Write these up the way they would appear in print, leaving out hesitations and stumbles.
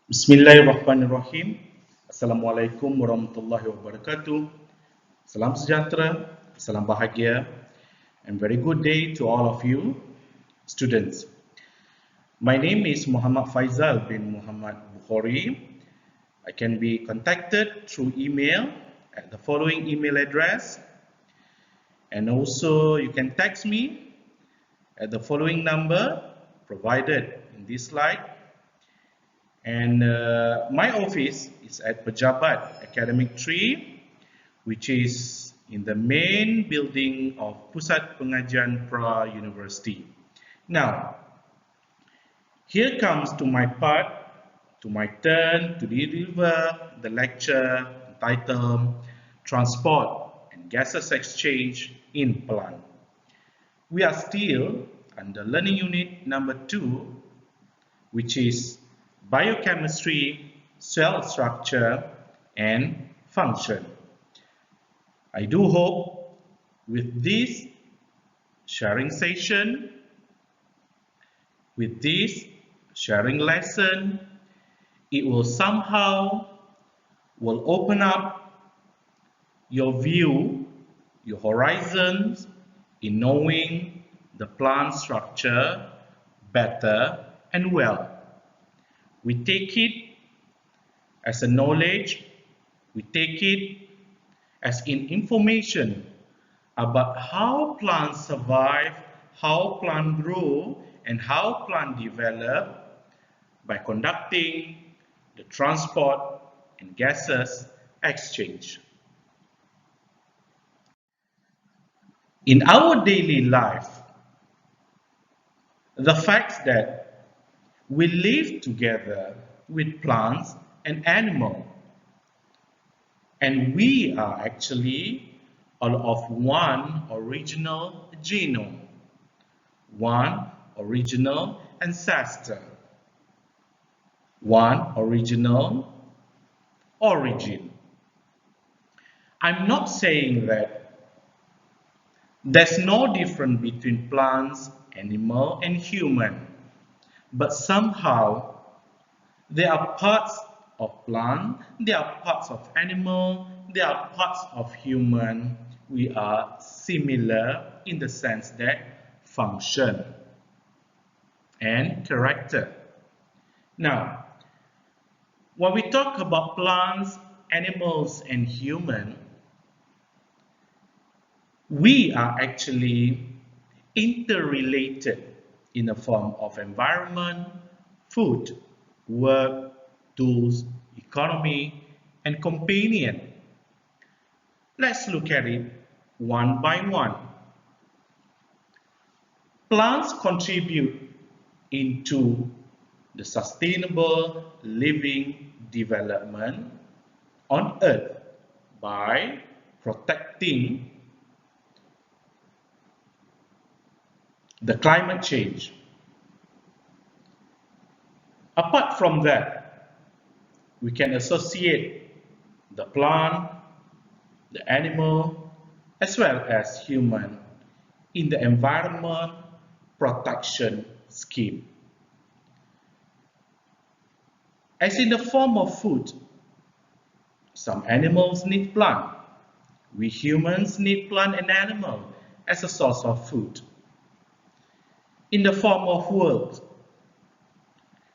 Bismillahirrahmanirrahim. Assalamualaikum warahmatullahi wabarakatuh. Salam sejahtera, salam bahagia, and very good day to all of you students. My name is Muhammad Faizal bin Muhammad Bukhari. I can be contacted through email at the following email address, and also you can text me at the following number provided in this slide. And my office is at Pejabat Academic 3, which is in the main building of Pusat Pengajian Pra University. Now, here comes to my part, to my turn to deliver the lecture entitled Transport and Gases Exchange in Plant. We are still under learning unit number 2, which is Biochemistry, Cell Structure and Function. I do hope with this sharing session, with this sharing lesson, it will somehow open up your view, your horizons in knowing the plant structure better and well. We take it as a knowledge, we take it as in information about how plants survive, how plants grow, and how plants develop by conducting the transport and gases exchange. In our daily life, the fact that we live together with plants and animals, and we are actually all of one original genome, one original ancestor, one original origin. I'm not saying that there's no difference between plants, animal, and human. But somehow, there are parts of plant, there are parts of animal, there are parts of human. We are similar in the sense that function and character. Now, when we talk about plants, animals, and human, we are actually interrelated in the form of environment, food, work, tools, economy, and companion. Let's look at it one by one. Plants contribute into the sustainable living development on Earth by protecting the climate change. Apart from that, we can associate the plant, the animal, as well as human in the environment protection scheme. As in the form of food, some animals need plant. We humans need plant and animal as a source of food. In the form of work,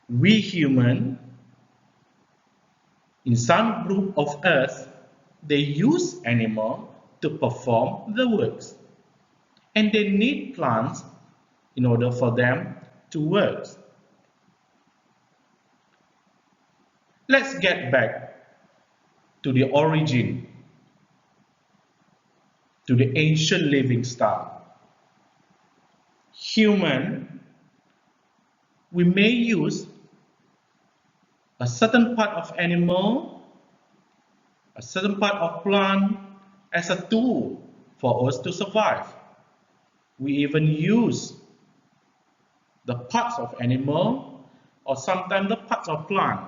we human, in some group of us, they use animal to perform the works, and they need plants in order for them to work. Let's get back to the origin, to the ancient living style. Human, we may use a certain part of animal, a certain part of plant as a tool for us to survive. We even use the parts of animal or sometimes the parts of plant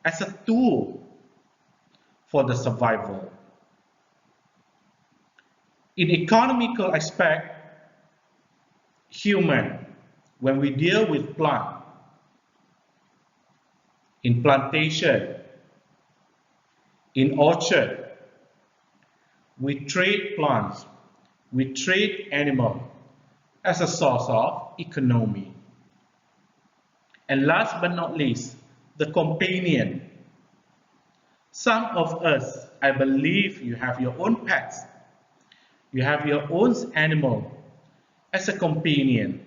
as a tool for the survival. In economical aspect, human, when we deal with plant, in plantation, in orchard. We trade plants, we trade animals as a source of economy. And last but not least, the companion. Some of us, I believe you have your own pets, you have your own animal as a companion.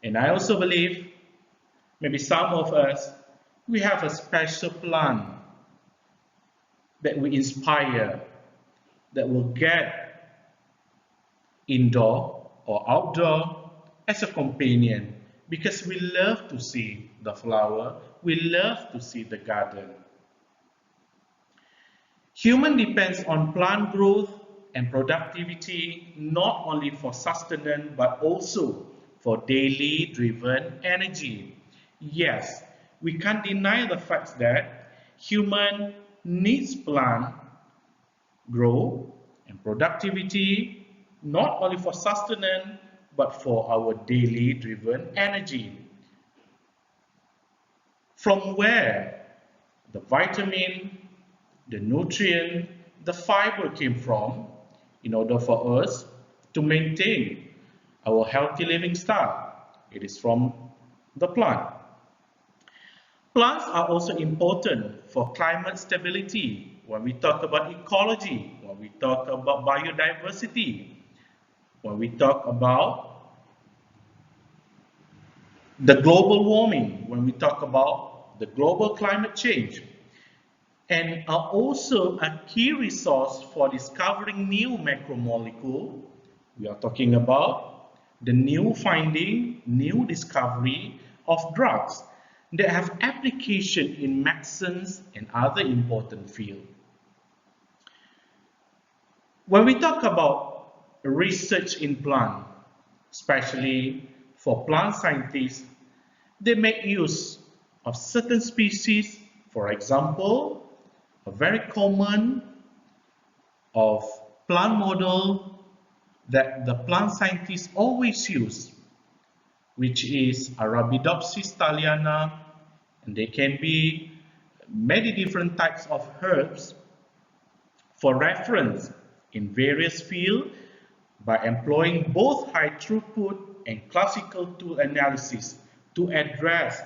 And I also believe maybe some of us, we have a special plant that we inspire, that will get indoor or outdoor as a companion because we love to see the flower, we love to see the garden. Human depends on plant growth and productivity not only for sustenance but also for daily driven energy. Yes, we can't deny the fact that human needs plant growth and productivity not only for sustenance but for our daily driven energy. From where the vitamin, the nutrient, the fiber came from in order for us to maintain our healthy living style. It is from the plant. Plants are also important for climate stability. When we talk about ecology, when we talk about biodiversity, when we talk about the global warming, when we talk about the global climate change, and are also a key resource for discovering new macromolecules. We are talking about the new finding, new discovery of drugs that have application in medicines and other important fields. When we talk about research in plant, especially for plant scientists, they make use of certain species. For example, a very common of plant model that the plant scientists always use, which is Arabidopsis thaliana, and there can be many different types of herbs for reference in various fields by employing both high throughput and classical tool analysis to address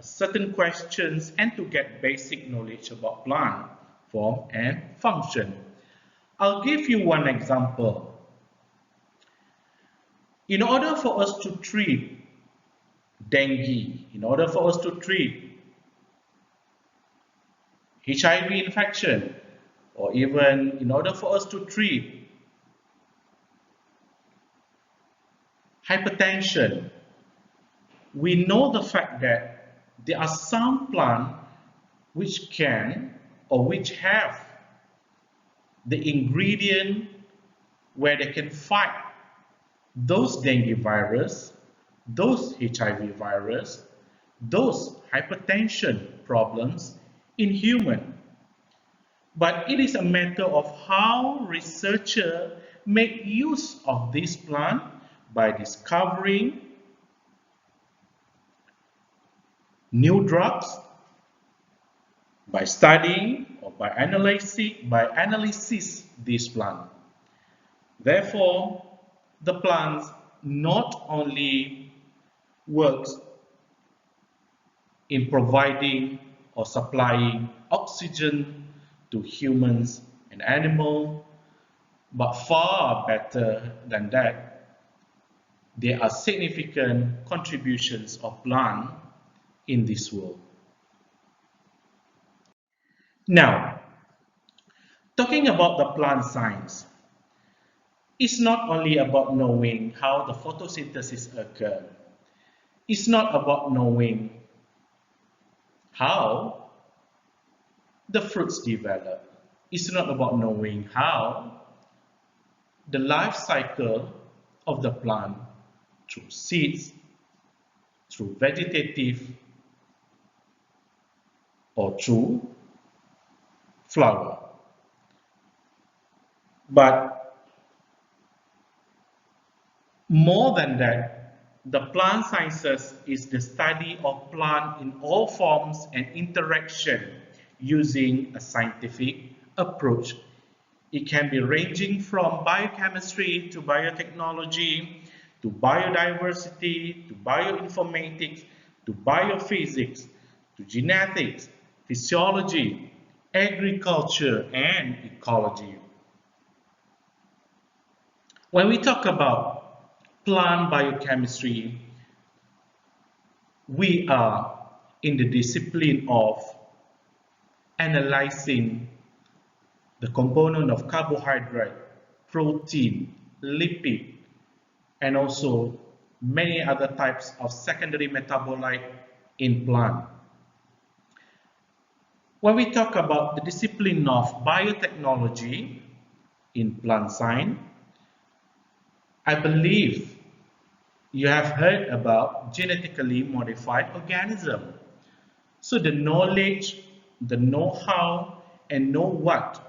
certain questions and to get basic knowledge about plant form and function. I'll give you one example. In order for us to treat dengue, in order for us to treat HIV infection, or even in order for us to treat hypertension, we know the fact that there are some plants which can or which have the ingredient where they can fight those dengue virus, those HIV virus, those hypertension problems in human. But it is a matter of how researchers make use of this plant by discovering new drugs, by studying or by analysis this plant. Therefore, the plants not only works in providing or supplying oxygen to humans and animals, but far better than that, there are significant contributions of plants in this world. Now, talking about the plant science, it's not only about knowing how the photosynthesis occurs. It's not about knowing how the fruits develop. It's not about knowing how the life cycle of the plant through seeds, through vegetative, or through flower. But more than that, the plant sciences is the study of plant in all forms and interaction using a scientific approach. It can be ranging from biochemistry to biotechnology to biodiversity to bioinformatics to biophysics to genetics, physiology, agriculture, and ecology. When we talk about plant biochemistry, we are in the discipline of analyzing the component of carbohydrate, protein, lipid, and also many other types of secondary metabolite in plant. When we talk about the discipline of biotechnology in plant science, I believe you have heard about genetically modified organism. So the knowledge, the know-how, and know-what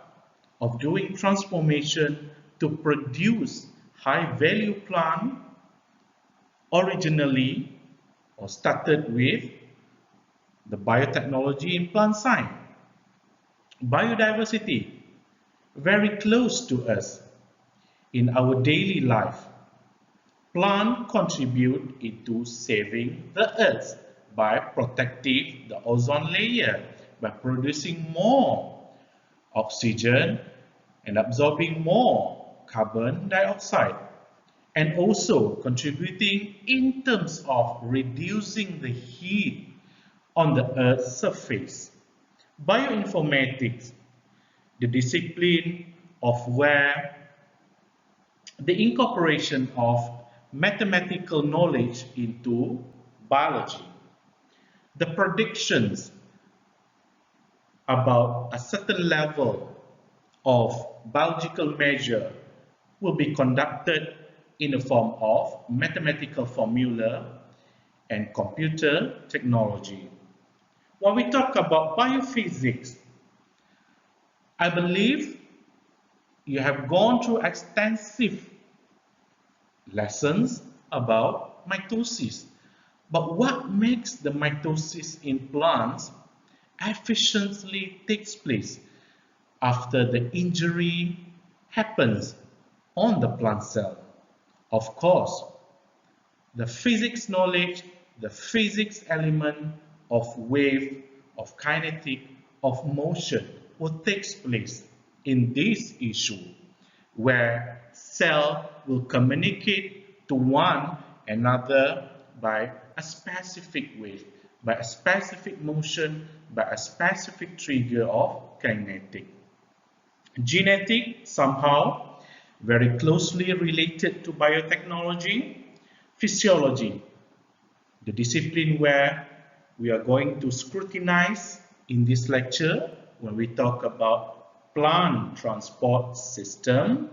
of doing transformation to produce high-value plant originally or started with the biotechnology in plant science. Biodiversity, very close to us in our daily life. Plants contribute into saving the earth by protecting the ozone layer, by producing more oxygen and absorbing more carbon dioxide, and also contributing in terms of reducing the heat on the Earth's surface. Bioinformatics, the discipline of where the incorporation of mathematical knowledge into biology. The predictions about a certain level of biological measure will be conducted in the form of mathematical formula and computer technology. When we talk about biophysics, I believe you have gone through extensive lessons about mitosis. But what makes the mitosis in plants efficiently takes place after the injury happens on the plant cell? Of course, the physics knowledge, the physics element of wave, of kinetic, of motion will take place in this issue where cell will communicate to one another by a specific wave, by a specific motion, by a specific trigger of kinetic. Genetic somehow very closely related to biotechnology. Physiology, the discipline where we are going to scrutinize in this lecture when we talk about plant transport system,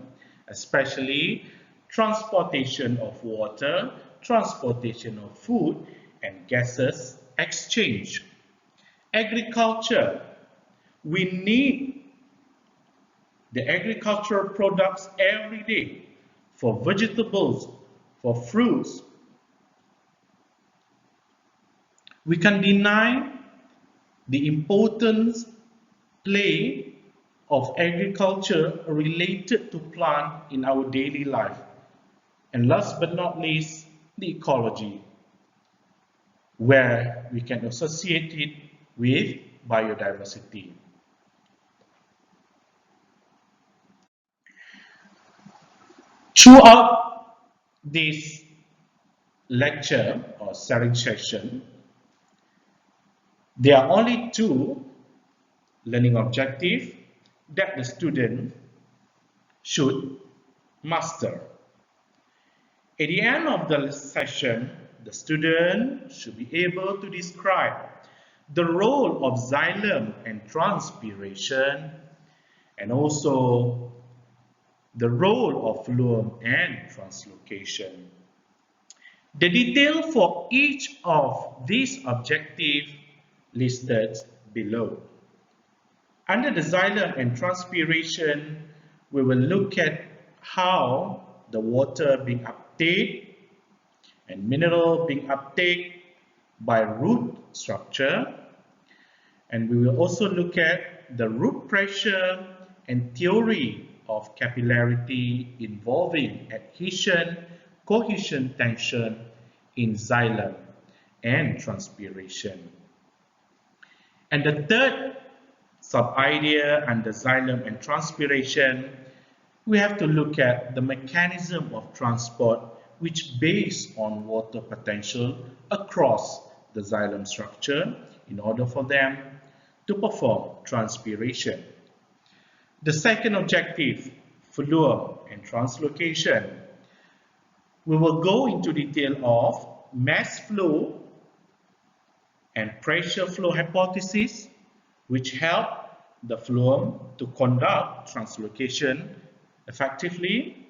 especially transportation of water, transportation of food, and gases exchange. Agriculture, we need the agricultural products every day for vegetables, for fruits. We can deny the importance play of agriculture related to plant in our daily life. And last but not least, the ecology, where we can associate it with biodiversity. Throughout this lecture or sharing session, there are only two learning objectives that the student should master. At the end of the session, the student should be able to describe the role of xylem and transpiration, and also the role of phloem and translocation. The detail for each of these objectives listed below. Under the xylem and transpiration, we will look at how the water being uptake and mineral being uptake by root structure. And we will also look at the root pressure and theory of capillarity involving adhesion, cohesion, tension in xylem and transpiration. And the third sub-idea under xylem and transpiration, we have to look at the mechanism of transport which based on water potential across the xylem structure in order for them to perform transpiration. The second objective, phloem and translocation. We will go into detail of mass flow and pressure flow hypothesis, which help the phloem to conduct translocation effectively,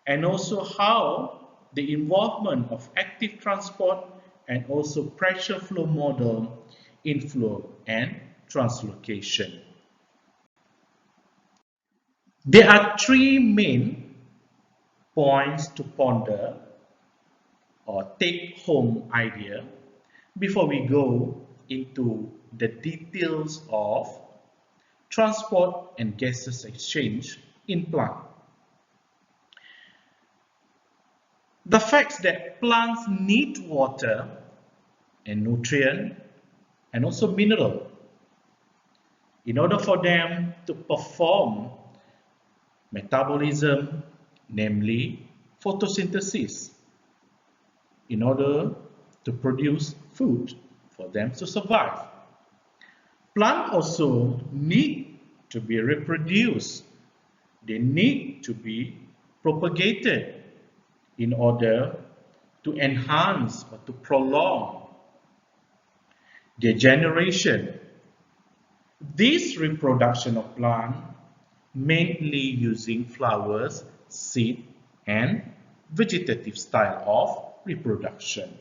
and also how the involvement of active transport and also pressure flow model in phloem and translocation. There are three main points to ponder or take home idea before we go into the details of transport and gaseous exchange in plant. The fact that plants need water and nutrient and also mineral in order for them to perform metabolism, namely photosynthesis, in order to produce food for them to survive. Plants also need to be reproduced. They need to be propagated in order to enhance or to prolong their generation. This reproduction of plant mainly using flowers, seed, and vegetative style of reproduction.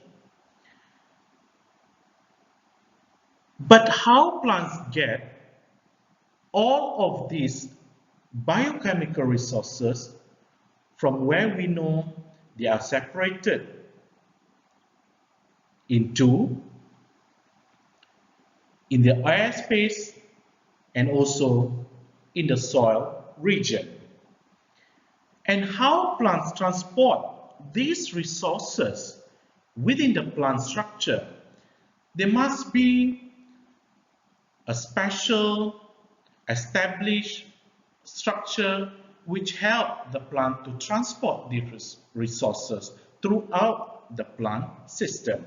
But how plants get all of these biochemical resources from where we know they are separated into in the air space and also in the soil region, and how plants transport these resources within the plant structure. There must be a special established structure which help the plant to transport these resources throughout the plant system.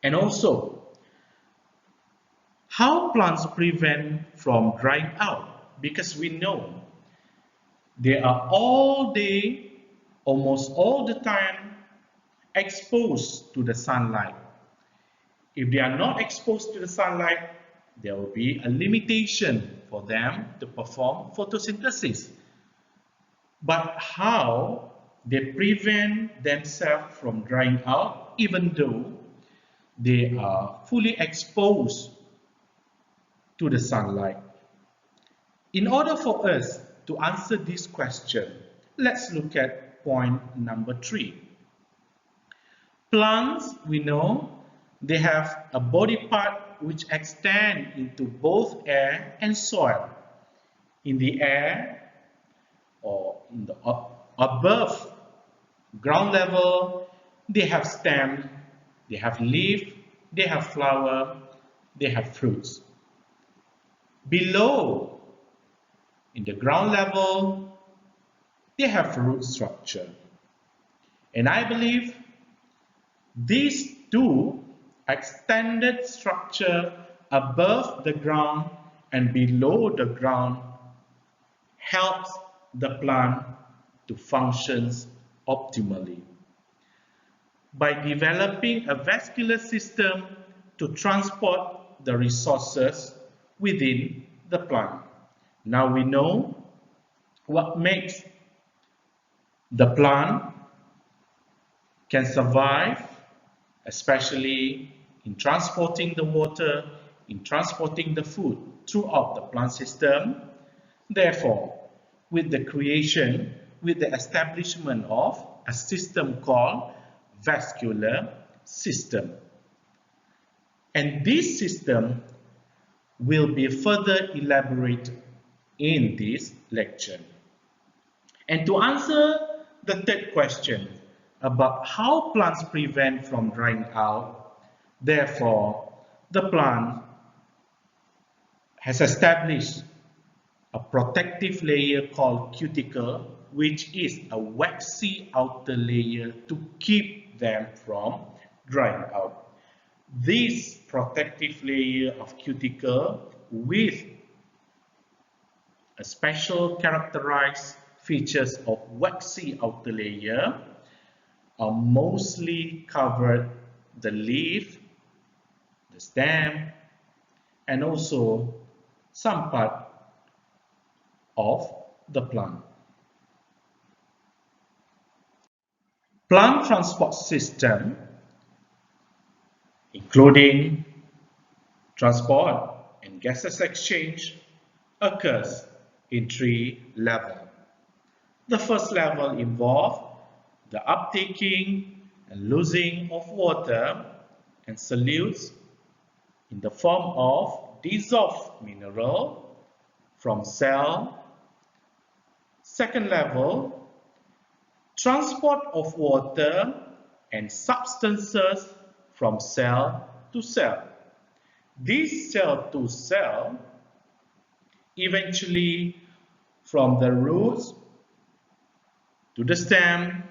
And also, how plants prevent from drying out, because we know they are all day, almost all the time, exposed to the sunlight. If they are not exposed to the sunlight, there will be a limitation for them to perform photosynthesis. But how they prevent themselves from drying out even though they are fully exposed to the sunlight? In order for us to answer this question, let's look at point number 3. Plants, we know, they have a body part which extend into both air and soil. In the air or in the above ground level, they have stem, they have leaf, they have flower, they have fruits. Below, in the ground level, they have root structure. And I believe these two extended structure above the ground and below the ground helps the plant to function optimally by developing a vascular system to transport the resources within the plant. Now we know what makes the plant can survive, especially in transporting the water, in transporting the food throughout the plant system. Therefore, with the establishment of a system called vascular system. And this system will be further elaborated in this lecture. And to answer the third question about how plants prevent from drying out, therefore, the plant has established a protective layer called cuticle, which is a waxy outer layer to keep them from drying out. This protective layer of cuticle with a special characterized features of waxy outer layer are mostly covered the leaf, the stem, and also some part of the plant. Plant transport system, including transport and gaseous exchange, occurs in three levels. The first level involves the uptaking and losing of water and solutes in the form of dissolved mineral from cell. Second level, transport of water and substances from cell to cell. This cell to cell, eventually from the roots to the stem,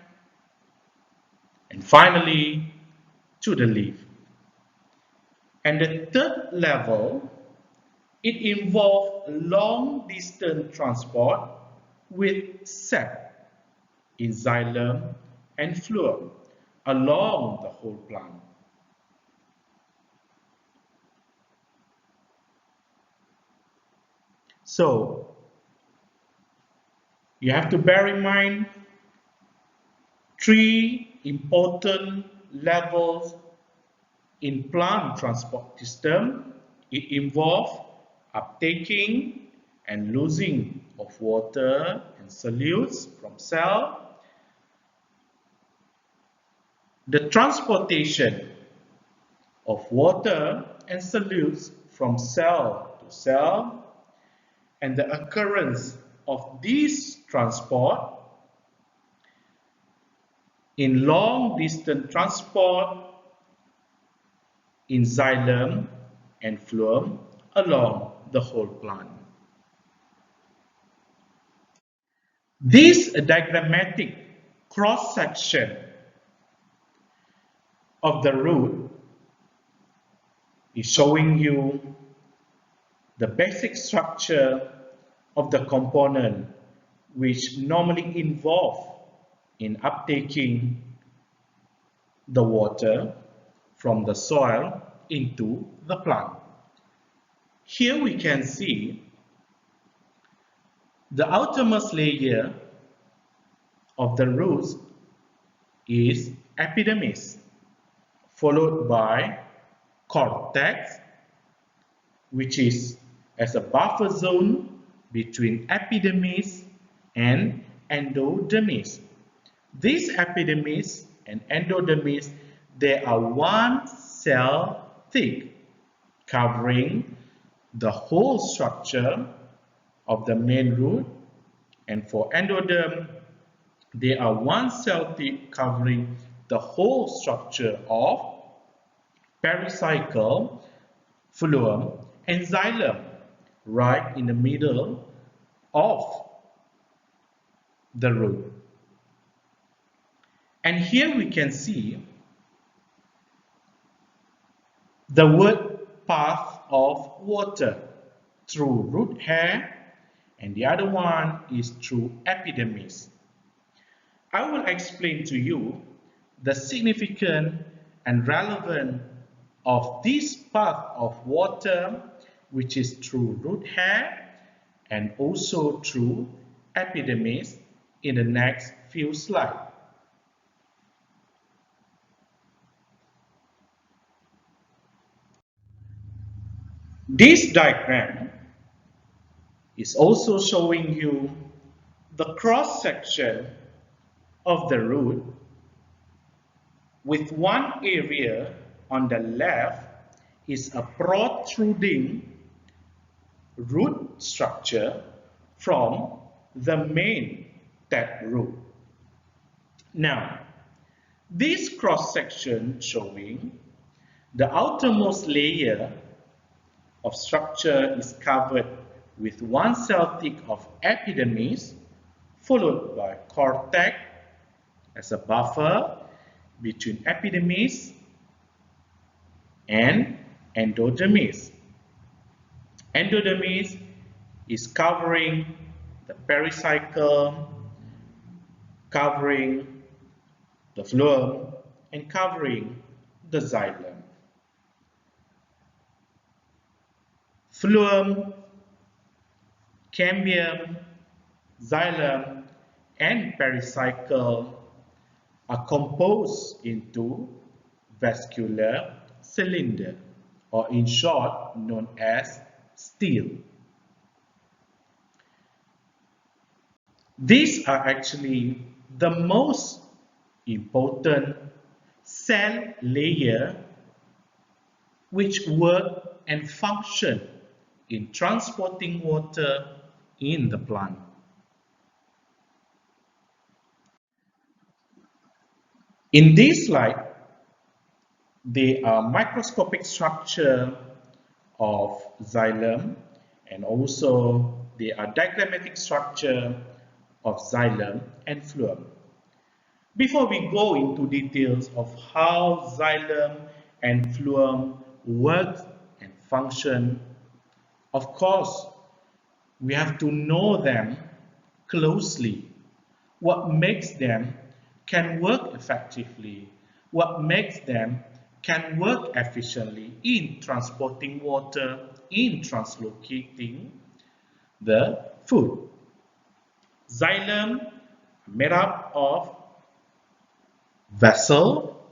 and finally to the leaf. And the third level, it involves long distance transport with sap in xylem and phloem along the whole plant. So, you have to bear in mind three important levels in plant transport system. It involves uptaking and losing of water and solutes from cell, the transportation of water and solutes from cell to cell, and the occurrence of this transport in long distance transport in xylem and phloem along the whole plant. This diagrammatic cross-section of the root is showing you the basic structure of the component which normally involve in uptaking the water from the soil into the plant. Here we can see the outermost layer of the roots is epidermis, followed by cortex, which is as a buffer zone between epidermis and endodermis. This epidermis and endodermis, they are one cell thick, covering the whole structure of the main root, and for endoderm, they are one cell thick covering the whole structure of pericycle, phloem, and xylem, right in the middle of the root. And here we can see the word path of water through root hair, and the other one is through epidermis. I will explain to you the significance and relevance of this path of water, which is through root hair and also through epidermis, in the next few slides. This diagram is also showing you the cross section of the root, with one area on the left is a protruding root structure from the main taproot. Now, this cross-section showing the outermost layer of structure is covered with one cell thick of epidermis, followed by cortex as a buffer between epidermis and endodermis. Endodermis is covering the pericycle, covering the phloem, and covering the xylem. Phloem, cambium, xylem, and pericycle are composed into vascular cylinder, or in short known as stele. These are actually the most important cell layer which work and function in transporting water in the plant. In this slide, they are microscopic structure of xylem, and also they are diagrammatic structure of xylem and phloem. Before we go into details of how xylem and phloem work and function, of course, we have to know them closely. What makes them can work effectively, what makes them can work efficiently in transporting water, in translocating the food. Xylem made up of vessel.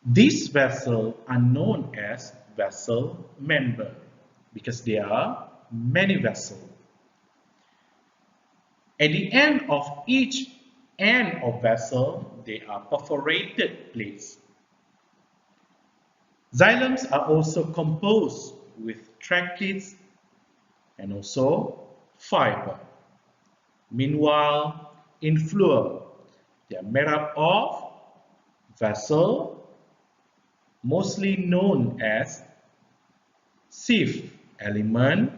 These vessels are known as vessel member because there are many vessels. At the end of each end of vessel, there are perforated plates. Xylems are also composed with tracheids and also fiber. Meanwhile, in phloem, they are made up of vessel, mostly known as sieve element.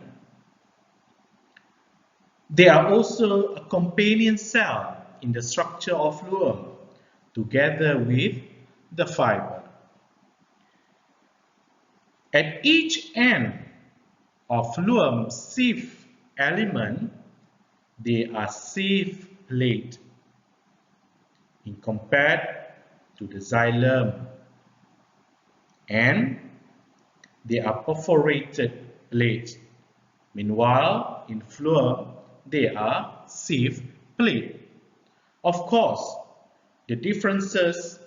They are also a companion cell in the structure of phloem, together with the fiber. At each end of phloem sieve element, they are sieve plate in compared to the xylem, and they are perforated plates. Meanwhile, in phloem, they are sieve plate. Of course, the differences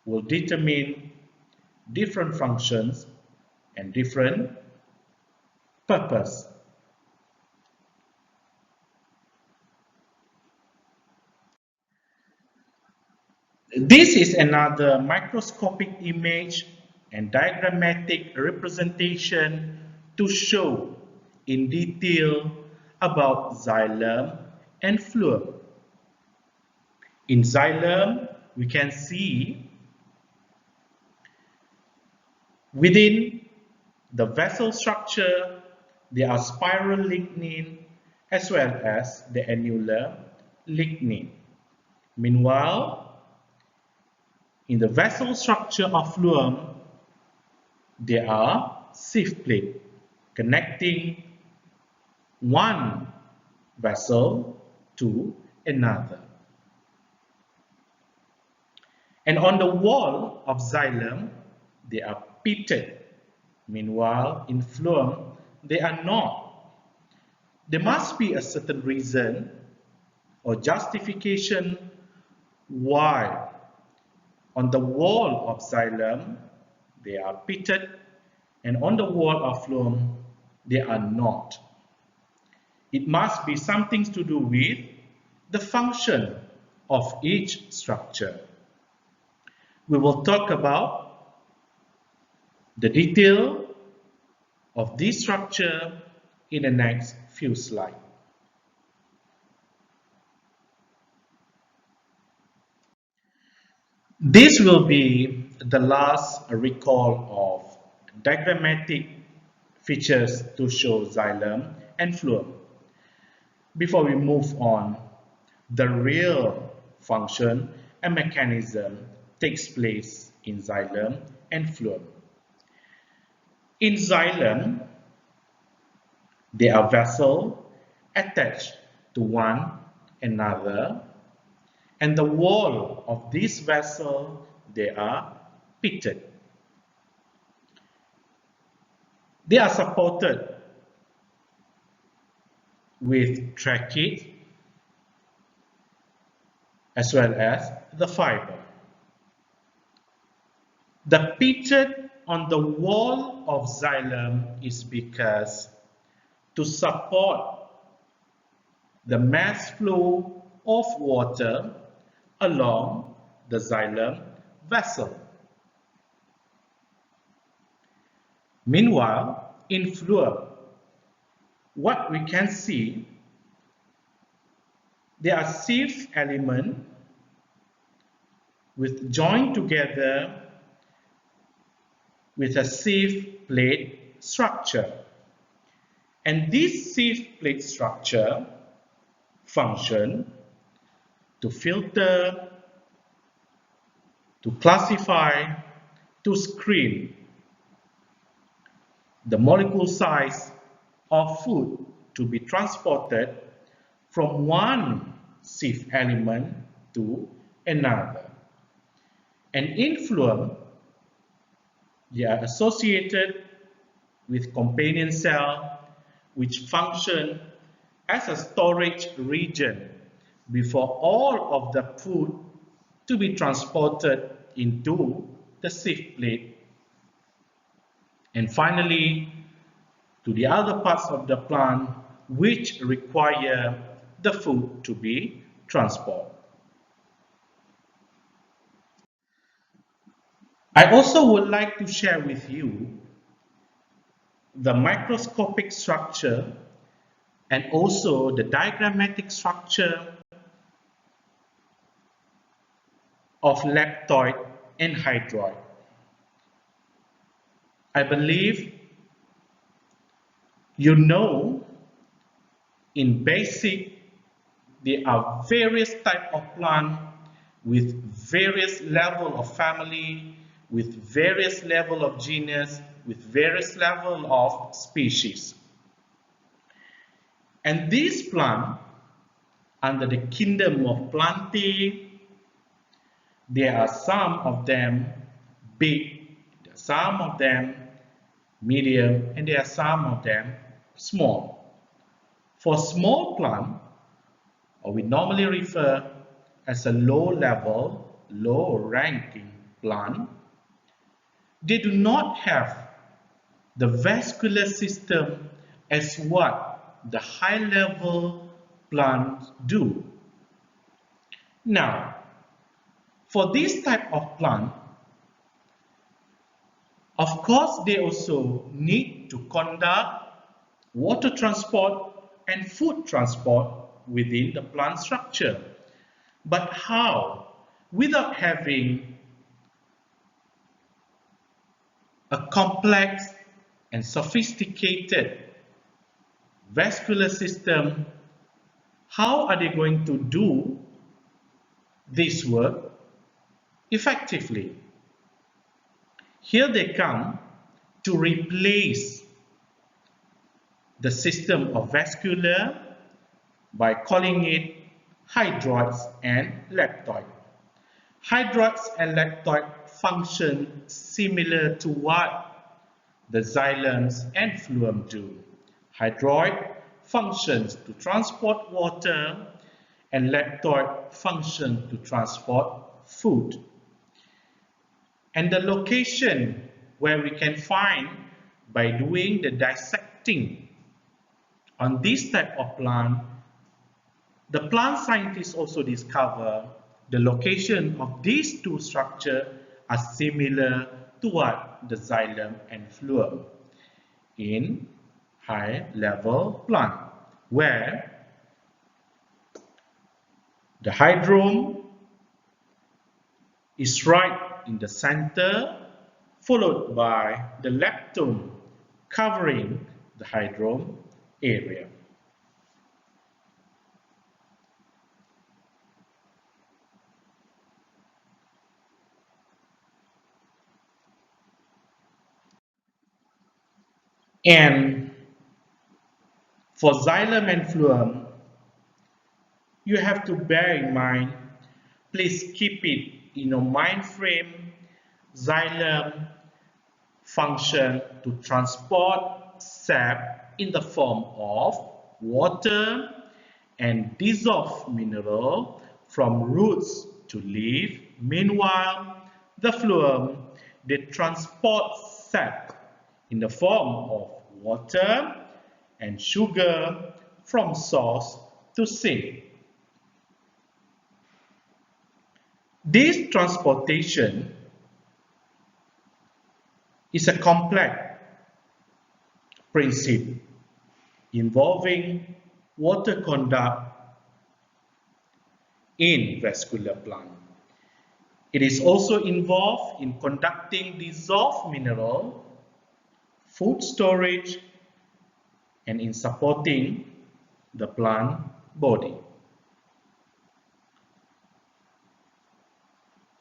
will determine different functions and different purpose. This is another microscopic image and diagrammatic representation to show in detail about xylem and phloem. In xylem, we can see within the vessel structure, there are spiral lignin as well as the annular lignin. Meanwhile, in the vessel structure of phloem, there are sieve plate connecting one vessel to another. And on the wall of xylem, they are pitted. Meanwhile, in phloem, they are not. There must be a certain reason or justification why on the wall of xylem, they are pitted, and on the wall of phloem, they are not. It must be something to do with the function of each structure. We will talk about the detail of this structure in the next few slides. This will be the last recall of diagrammatic features to show xylem and phloem. Before we move on, the real function and mechanism takes place in xylem and phloem. In xylem, there are vessels attached to one another, and the wall of this vessel, they are pitted. They are supported with trachea as well as the fiber. The pitted on the wall of xylem is because to support the mass flow of water along the xylem vessel. Meanwhile, in phloem, what we can see, there are sheath elements with joined together with a sheath plate structure. And this sheath plate structure function to filter, to classify, to screen the molecule size of food to be transported from one sheath element to another. And in phloem, they are associated with companion cell which function as a storage region before all of the food to be transported into the sheath plate. And finally, to the other parts of the plant which require the food to be transported. I also would like to share with you the microscopic structure and also the diagrammatic structure of leptoid and hydroid. I believe you know in basic there are various types of plant with various level of family, with various level of genus, with various level of species. And these plants under the kingdom of Plantae, there are some of them big, some of them medium, and there are some of them small. For small plant, or we normally refer as a low level, low ranking plant, they do not have the vascular system as what the high level plants do. Now, for this type of plant, of course, they also need to conduct water transport and food transport within the plant structure. But how? Without having a complex and sophisticated vascular system, how are they going to do this work effectively? Here they come to replace the system of vascular by calling it hydroids and leptoid. Hydroids and leptoid function similar to what the xylems and phloem do. Hydroid functions to transport water and leptoid function to transport food. And the location where we can find by doing the dissecting on this type of plant, the plant scientists also discover the location of these two structures are similar to what the xylem and phloem in high level plant, where the hydrome is right in the center, followed by the leptome covering the hydrome area. And for xylem and phloem, you have to bear in mind, please keep it in your mind frame, xylem function to transport sap in the form of water and dissolved mineral from roots to leaf. Meanwhile, the phloem, they transport sap in the form of water and sugar from source to sink. This transportation is a complex principle involving water conduct in vascular plant. It is also involved in conducting dissolved mineral, food storage, and in supporting the plant body.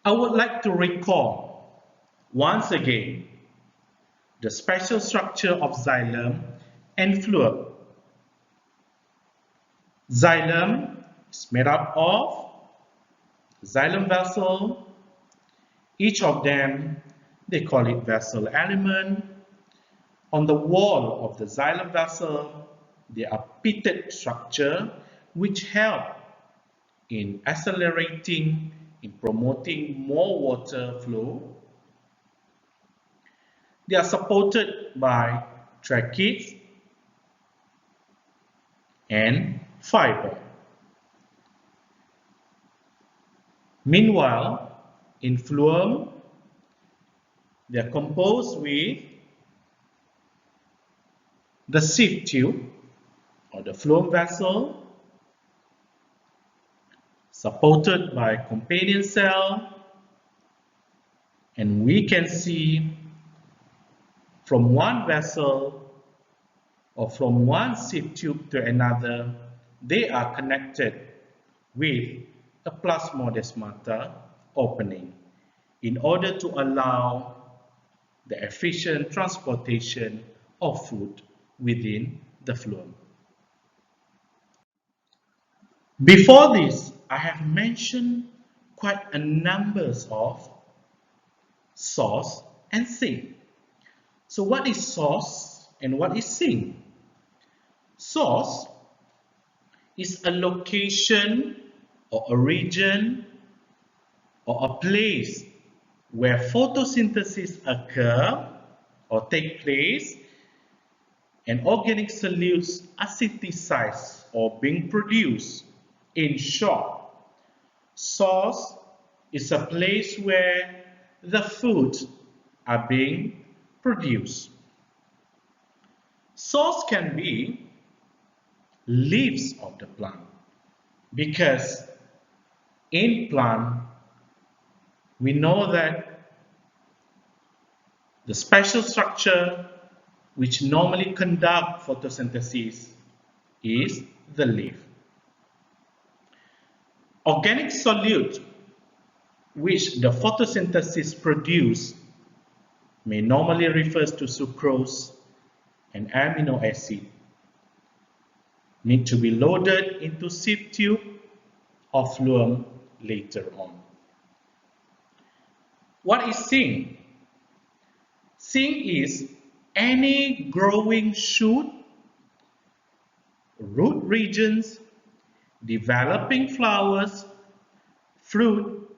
I would like to recall once again the special structure of xylem and phloem. Xylem is made up of xylem vessel. Each of them, they call it vessel element. On the wall of the xylem vessel, there are pitted structure which help in accelerating, in promoting more water flow. They are supported by tracheids and fiber. Meanwhile, in phloem, they are composed with the sieve tube or the phloem vessel, supported by companion cell, and we can see from one vessel or from one sieve tube to another, they are connected with a plasmodesmata opening in order to allow the efficient transportation of food within the phloem. Before this, I have mentioned quite a number of source and sink. So what is source and what is sink? Source is a location or a region or a place where photosynthesis occur or take place and organic solutes are synthesized or being produced. In short, source is a place where the foods are being produced. Source can be leaves of the plant, because in plant we know that the special structure which normally conduct photosynthesis is the leaf. Organic solute which the photosynthesis produce may normally refers to sucrose and amino acid, need to be loaded into sieve tube or phloem later on. What is sink? Sink is any growing shoot, root regions, developing flowers, fruit,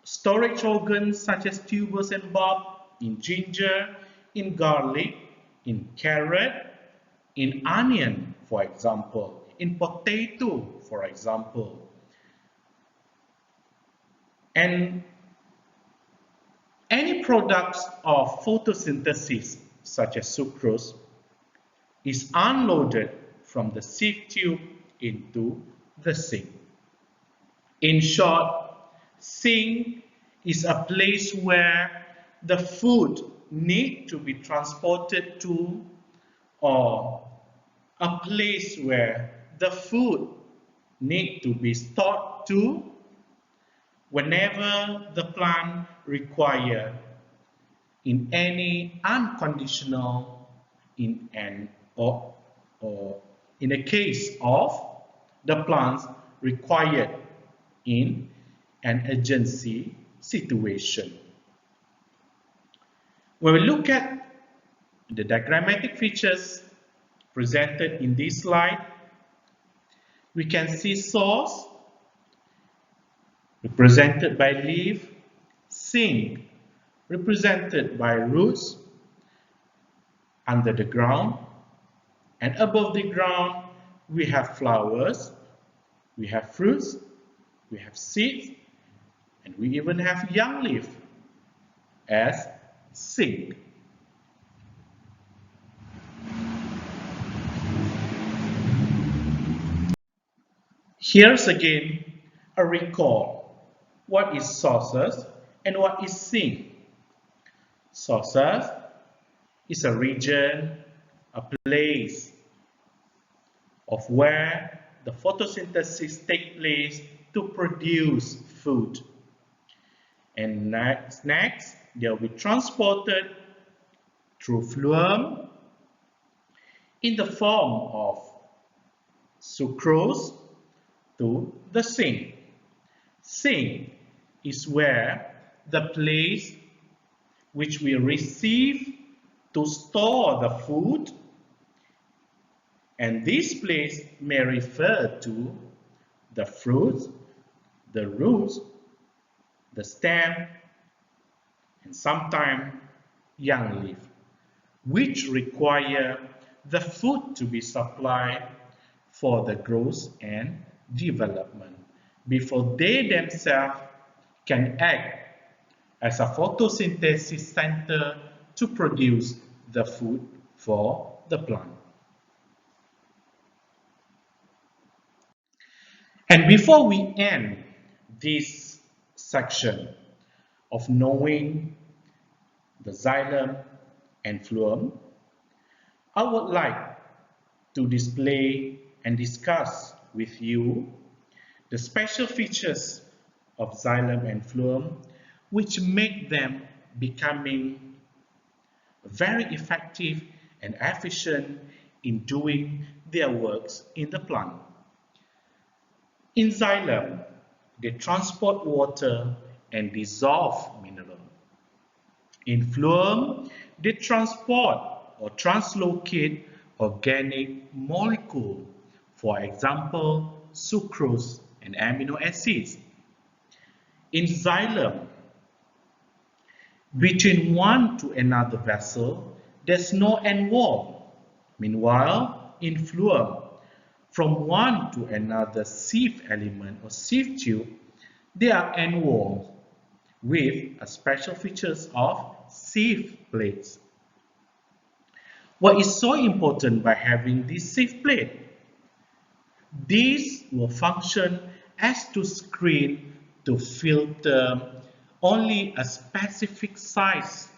storage organs such as tubers and bulb in ginger, in garlic, in carrot, in onion, for example, in potato, for example. And any products of photosynthesis, such as sucrose, is unloaded from the sieve tube into the sink. In short, sink is a place where the food needs to be transported to, or a place where the food needs to be stored to whenever the plant requires in any unconditional or in a case of the plants required in an urgency situation. When we look at the diagrammatic features presented in this slide, we can see source represented by leaf, sink represented by roots under the ground, and above the ground we have flowers, we have fruits, we have seeds, and we even have young leaf as sink. Here's again a recall. What is sources and what is sink? Sources is a region, a place of where the photosynthesis takes place to produce food. And next they'll be transported through phloem in the form of sucrose to the sink. Sink is where the place which we receive to store the food, and this place may refer to the fruits, the roots, the stem, and sometimes young leaf, which require the food to be supplied for the growth and development before they themselves can act as a photosynthesis center to produce the food for the plant. And before we end this section of knowing the xylem and phloem, I would like to display and discuss with you the special features of xylem and phloem which make them becoming very effective and efficient in doing their works in the plant. In xylem, they transport water and dissolve mineral. In phloem, they transport or translocate organic molecule, for example, sucrose and amino acids. In xylem, between one to another vessel, there's no end wall. Meanwhile, in phloem, from one to another sieve element or sieve tube, there are end walls with a special features of sieve plates. What is so important by having this sieve plate? These will function as to screen to filter only a specific size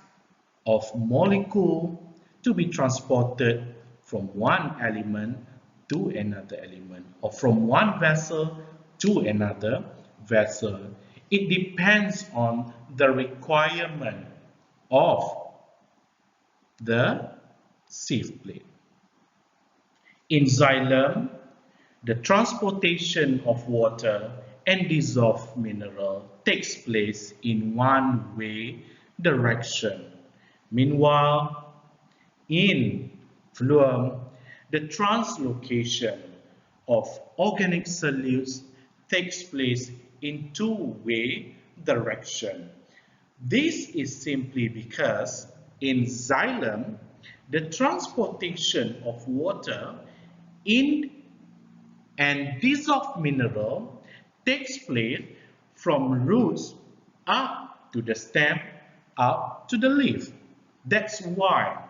of molecule to be transported from one element to another element, or from one vessel to another vessel. It depends on the requirement of the sieve plate. In xylem, the transportation of water and dissolved mineral takes place in one-way direction. Meanwhile, in phloem, the translocation of organic solutes takes place in two-way direction. This is simply because in xylem, the transportation of water in and dissolved mineral takes place from roots up to the stem, up to the leaf. That's why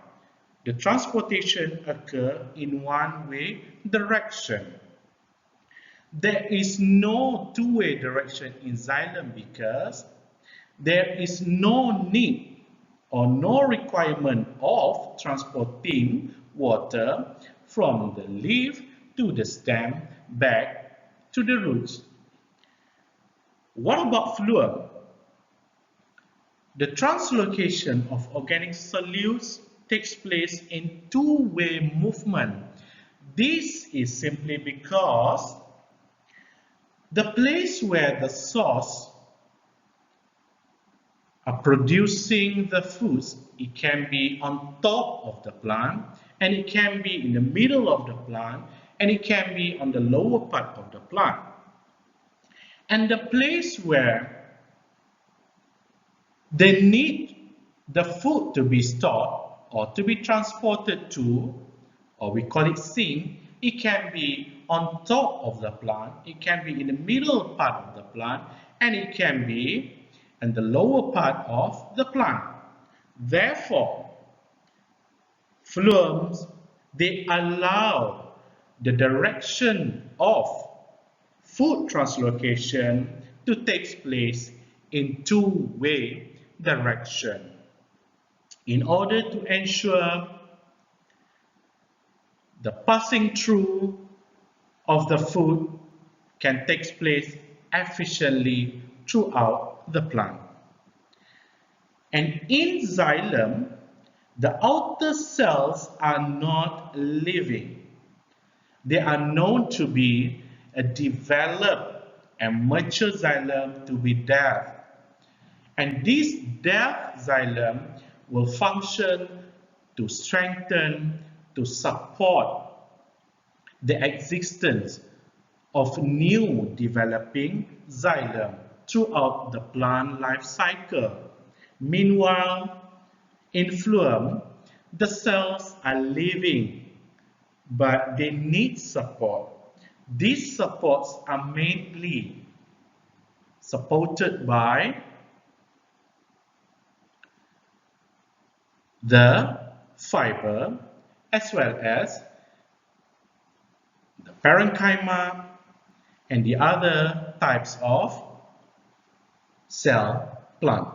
the transportation occurs in one-way direction. There is no two-way direction in xylem because there is no need or no requirement of transporting water from the leaf to the stem back to the roots. What about phloem? The translocation of organic solutes takes place in two-way movement. This is simply because the place where the source are producing the foods, it can be on top of the plant, and it can be in the middle of the plant, and it can be on the lower part of the plant. And the place where they need the food to be stored or to be transported to, or we call it sink, it can be on top of the plant, it can be in the middle part of the plant, and it can be in the lower part of the plant. Therefore, phloems, they allow the direction of food translocation to take place in two-way direction. In order to ensure the passing through of the food can take place efficiently throughout the plant. And in xylem, the outer cells are not living. They are known to be a developed and mature xylem to be deaf. And this deaf xylem will function to strengthen, to support the existence of new developing xylem throughout the plant life cycle. Meanwhile, in phloem, the cells are living, but they need support. These supports are mainly supported by the fiber as well as the parenchyma and the other types of cell plant.